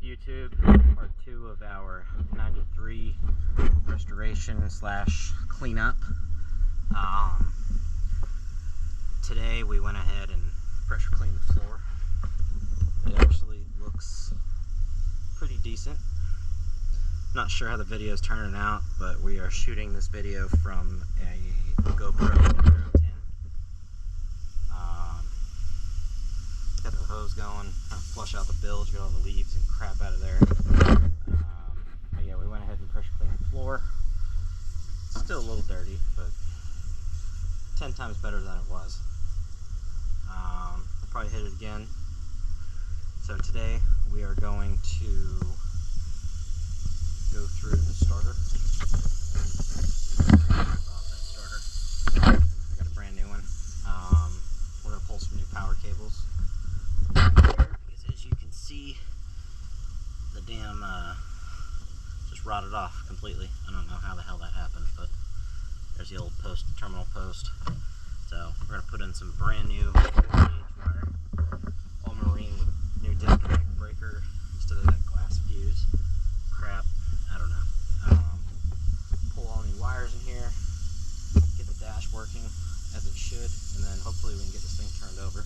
YouTube? Part 2 of our 93 restoration slash cleanup. Today we went ahead and pressure cleaned the floor. It actually looks pretty decent. Not sure how the video is turning out, but we are shooting this video from a GoPro Hero 10. Got the hose going, kind of flush out the bilge, get all the leaves and crap out of there. But yeah, we went ahead and pressure cleaned the floor. It's still a little dirty, but 10 times better than it was. I'll probably hit it again. So today we are going to go through the starter. Off that starter. I got a brand new one. We're going to pull some new power cables. Because as you can see, the damn just rotted off completely. I don't know how the hell that happened, but there's the old post, terminal post. So we're going to put in some brand new 4-gauge wire, all marine with new disconnect breaker instead of that glass fuse crap. I don't know. Pull all new wires in here, get the dash working as it should, and then hopefully we can get this thing turned over.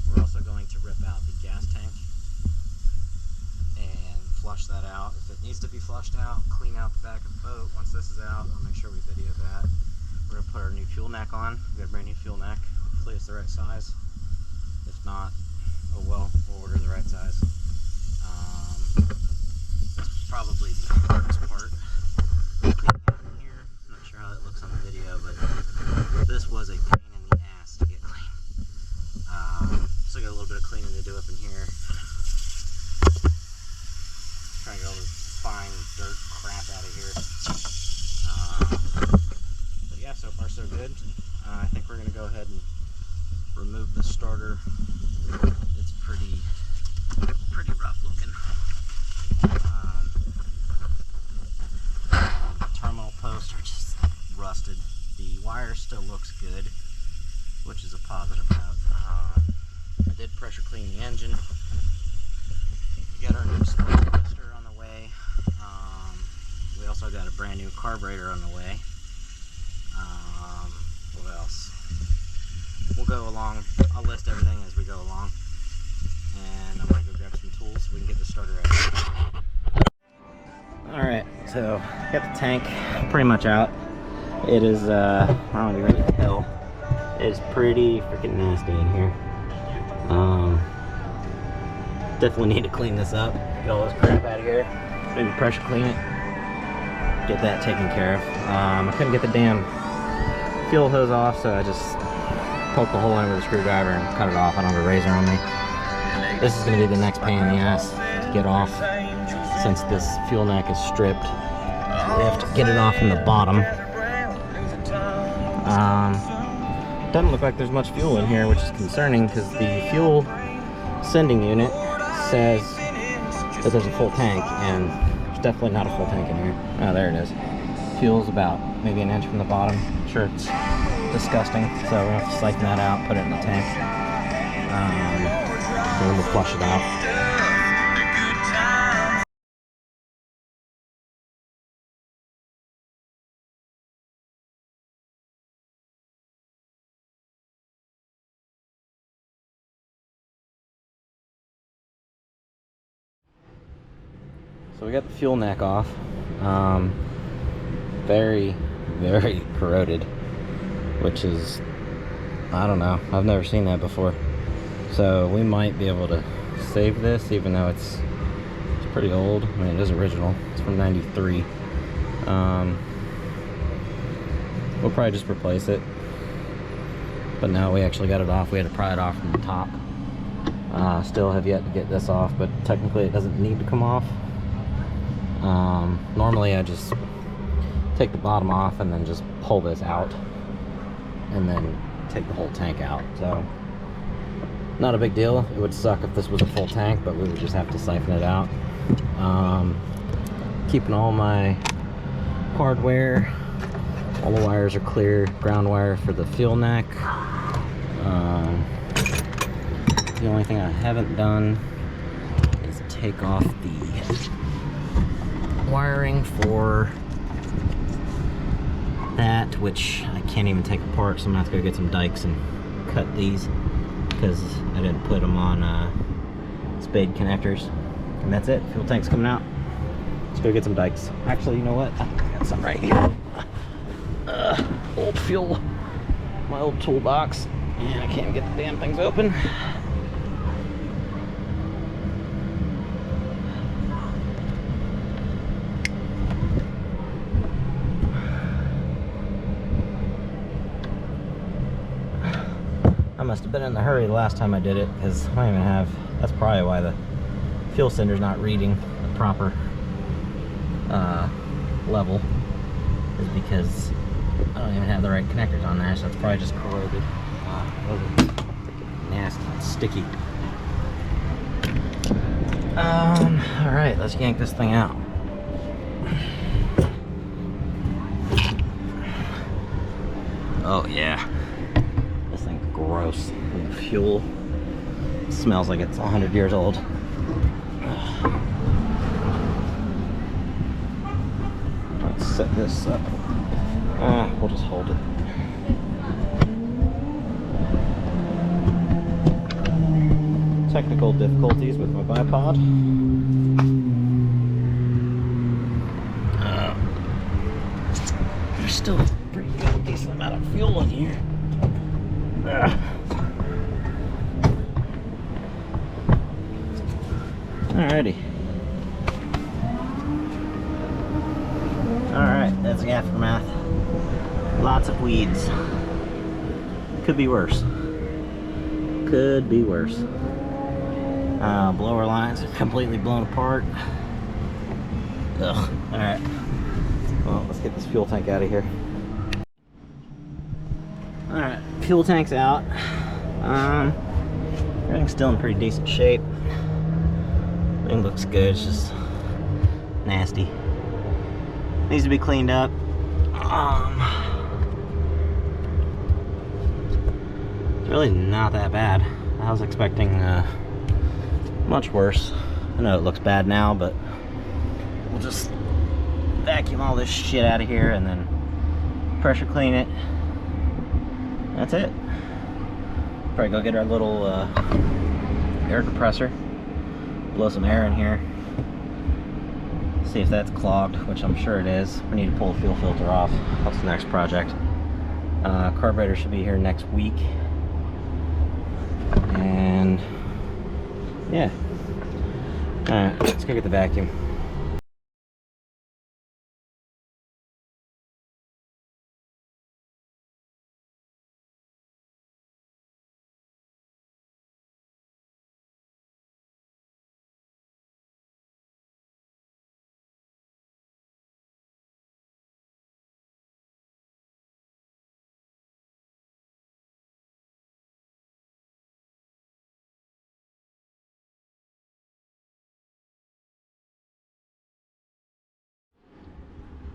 We're also going to rip out the gas tank and flush that out. If it needs to be flushed out, clean out the back of the boat. Once this is out, I'll make sure we video that. We're going to put our new fuel neck on. We got a brand new fuel neck. Hopefully it's the right size. If not, oh well, we'll order the right size. That's probably the hardest part. Cleaning out in here. I'm not sure how that looks on the video, but this was a pain in the ass to get clean. Still got a little bit of cleaning to do up in here. Trying to get all the fine dirt crap out of here. But yeah, so far so good. I think we're going to go ahead and remove the starter. It's pretty rough looking. The terminal posts are just rusted. The wire still looks good, which is a positive note. I did pressure clean the engine. We got our new spark tester on the way. We also got a brand new carburetor on the way. What else? We'll go along. I'll list everything as we go along. And I'm going to go grab some tools so we can get the starter out. Alright, so got the tank pretty much out. It is, I don't know if you can tell, it's pretty freaking nasty in here. Definitely need to clean this up. Get all this crap out of here. Maybe pressure clean it. Get that taken care of. I couldn't get the damn fuel hose off, so I just poked the hole in with a screwdriver and cut it off. I don't have a razor on me. This is going to be the next pain in the ass to get off, since this fuel neck is stripped. We have to get it off from the bottom. Doesn't look like there's much fuel in here, which is concerning because the fuel sending unit says that there's a full tank, and there's definitely not a full tank in here. Oh, there it is. Fuel's about maybe an inch from the bottom. I'm sure it's disgusting, so we're gonna have to siphon that out, put it in the tank, and then we'll flush it out. So we got the fuel neck off. Very, very corroded, which is, I don't know, I've never seen that before. So we might be able to save this, even though it's pretty old. I mean, it is original. It's from '93. We'll probably just replace it. But now we actually got it off. We had to pry it off from the top. Still have yet to get this off, but technically it doesn't need to come off. Normally I just take the bottom off and then just pull this out and then take the whole tank out. So not a big deal. It would suck if this was a full tank, but we would just have to siphon it out. Keeping all my hardware, all the wires are clear. Ground wire for the fuel neck. The only thing I haven't done is take off the wiring for that, which I can't even take apart, so I'm gonna have to go get some dikes and cut these because I didn't put them on spade connectors. And that's it. Fuel tank's coming out. Let's go get some dikes. Actually, you know what? I got some right here. Old fuel, my old toolbox, and I can't get the damn things open. I must have been in the hurry the last time I did it, because I don't even have, that's probably why the fuel sender's not reading the proper level, is because I don't even have the right connectors on there, so it's probably just corroded. Those are freaking nasty and sticky. Alright, let's yank this thing out. Oh yeah. This thing's gross. And the fuel smells like it's 100 years old. Let's set this up. We'll just hold it. Technical difficulties with my bipod. There's still a pretty good, decent amount of fuel in here. Alrighty. Alright, that's the aftermath. Lots of weeds. Could be worse. Could be worse. Blower lines are completely blown apart. Ugh. Alright. Well, let's get this fuel tank out of here. Alright, fuel tank's out. Everything's still in pretty decent shape. Everything looks good, it's just nasty. Needs to be cleaned up. It's really not that bad. I was expecting much worse. I know it looks bad now, but we'll just vacuum all this shit out of here and then pressure clean it. That's it. Probably go get our little air compressor, blow some air in here, see if that's clogged, which I'm sure it is. We need to pull the fuel filter off. That's the next project. Carburetor should be here next week. And yeah. Alright, let's go get the vacuum.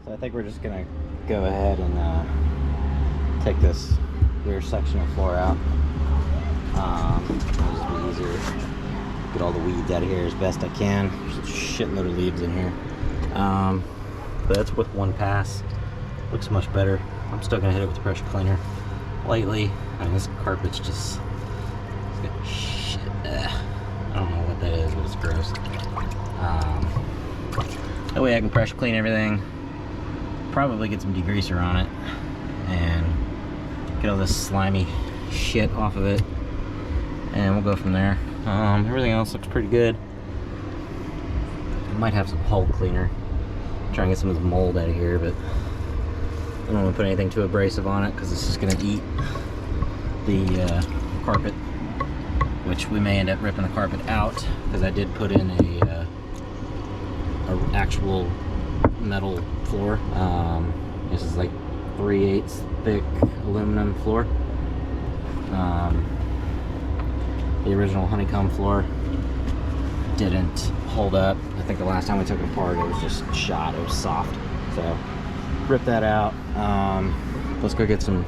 So I think we're just gonna go ahead and take this rear section of floor out. It'll just be easier. Get all the weeds out of here as best I can. There's a shitload of leaves in here. But that's with one pass. Looks much better. I'm still gonna hit it with the pressure cleaner lightly. I mean, this carpet's just, it's got shit. I don't know what that is, but it's gross. That way I can pressure clean everything. Probably get some degreaser on it and get all this slimy shit off of it, and we'll go from there. Everything else looks pretty good. I might have some hull cleaner, try and get some of this mold out of here, but I don't want to put anything too abrasive on it because it's just going to eat the carpet, which we may end up ripping the carpet out because I did put in a actual metal floor. This is like 3/8 thick aluminum floor. The original honeycomb floor didn't hold up. I think the last time we took it apart it was just shot, it was soft. So rip that out. Let's go get some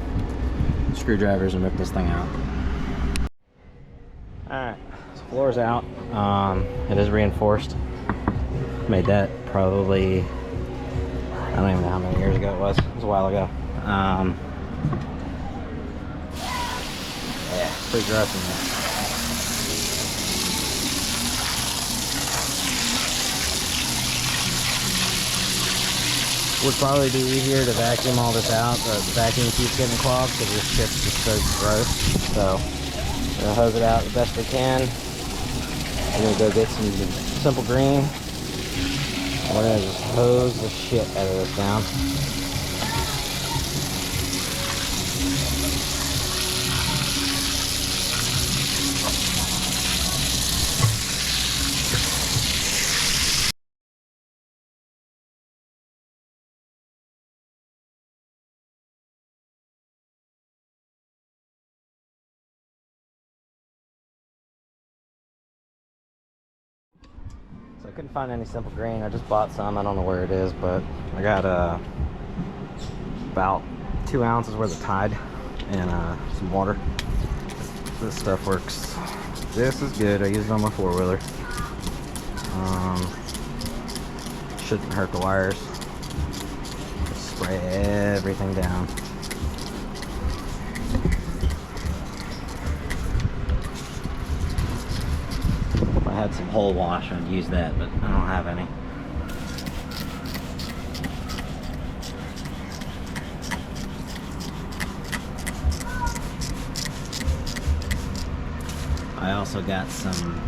screwdrivers and rip this thing out. Alright, so Floor's out. It is reinforced. Made that probably, I don't even know how many years ago it was. It was a while ago. Yeah, it's pretty gross in there. Would probably be easier to vacuum all this out, but the vacuum keeps getting clogged because this shit's just so gross. So we're gonna hose it out the best we can. We're gonna go get some simple green. We're gonna just hose the shit out of this down. So I couldn't find any simple green. I just bought some. I don't know where it is, but I got about 2 ounces worth of Tide and some water. This stuff works. This is good. I use it on my 4-wheeler. Shouldn't hurt the wires. Just spray everything down. If I had some whole wash, I'd use that, but I don't have any. I also got some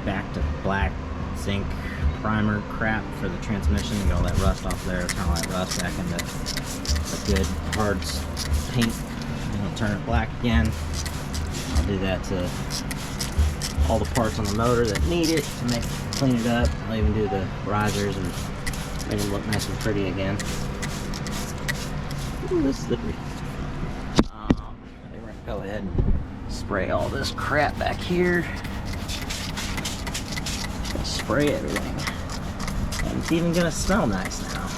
back to black zinc primer crap for the transmission to get all that rust off there, turn all that rust back into a good hard paint, and it'll turn it black again. I'll do that to all the parts on the motor that need it to clean it up. I'll even do the risers and make them look nice and pretty again. Ooh, this is slippery. We're gonna go ahead and spray all this crap back here. Spray everything. And it's even gonna smell nice now.